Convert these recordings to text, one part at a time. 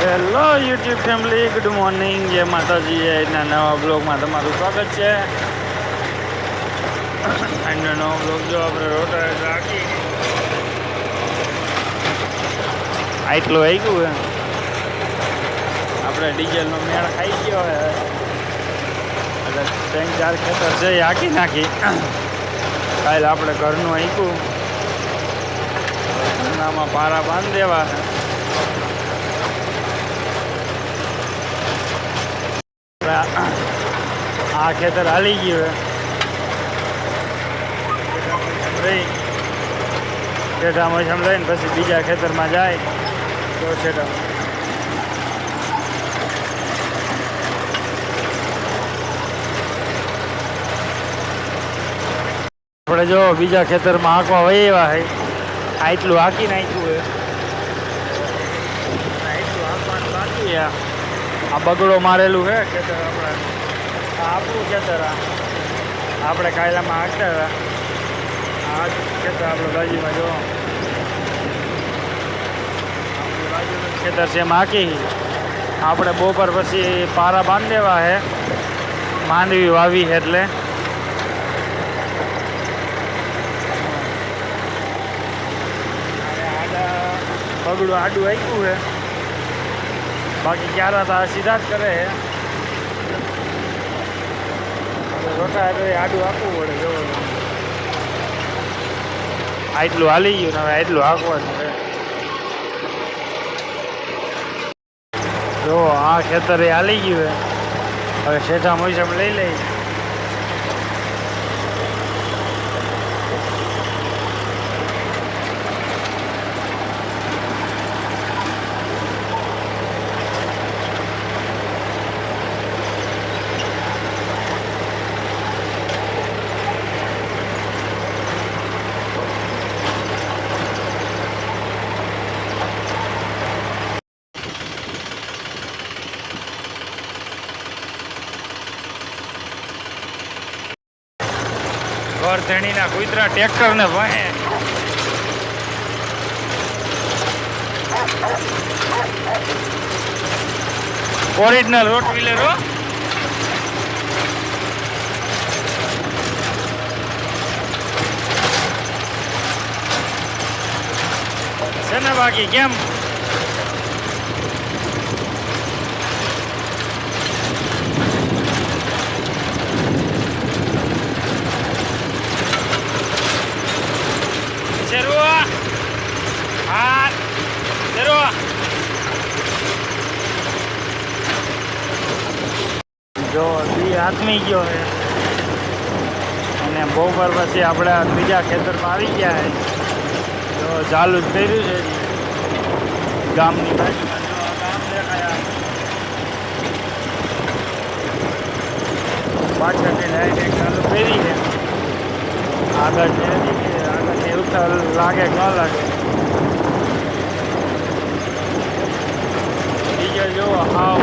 Hello YouTube family, good morning. જય માતાજી. આજના નવા બ્લોગમાં તમારું સ્વાગત છે. આજનો નવો બ્લોગ જો આપણે રોટા રાખી આટલું આવી ગયું એમ આપણે ડીઝલનો મેળ ખાઈ ગયો હે એટલે 3-4 ખેતર છે હાકી નાખી. કાલે આપણે ઘરનું આંક્યું, ઘરનામાં પારા બાંધી દેવા છે. આ ખેતર હાલી ગયું રહી શેઠા મોસમ લઈને પછી બીજા ખેતરમાં જાય તો શેઠા આપણે જો બીજા ખેતરમાં હાંકવા વહી એવા હોય. આટલું હાંકી નાખ્યું હોય, આટલું હાંકવાનું બાકી. આ બગડો મારેલું છે ખેતર આપણે. આ આપણું ખેતર, આપણે કાયલામાં હાંકતા હતા. આ ખેતર આપણે બાજુમાં જો આપણી બાજુનું ખેતર છે એમ હાંકી. આપણે બપોર પછી પારા બાંધી દેવા છે, માંડવી વાવી એટલે. બગડું આડું આપ્યું છે, બાકી ક્યારા તો સીધા જ કરે છે. રોટા એટલે આડું આપવું પડે. જો આટલું હાલી ગયું ને હવે આટલું હાંકવાનું છે. જો આ ખેતર એ હાલી ગયું છે. હવે શેઠા મોસમ લઈ લઈ. ઘર ધણીના કુતરા ટ્રેક્ટર ને વાહે. ઓરિજિનલ રોટ વ્હીલર હો. છે ને બાકી કેમ? જો બી હાથમી ગયો છે અને બપોર પછી આપણે બીજા ખેતરમાં આવી ગયા છે. તો ચાલુ જ કર્યું છે ગામની બાજુમાં. જો ગામ દેખાયા પાછળથી લાઈટ ચાલુ કરી છે. આગળની ઉઠા લાગે ન લાગે. બીજો જો હાવ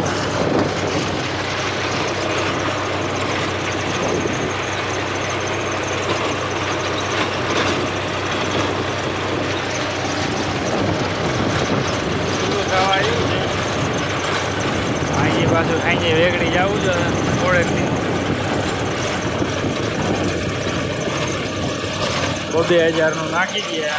પાછું ખાઈને વેગડી જવું છે થોડેકથી. 2,000નું નાખી દઈએ.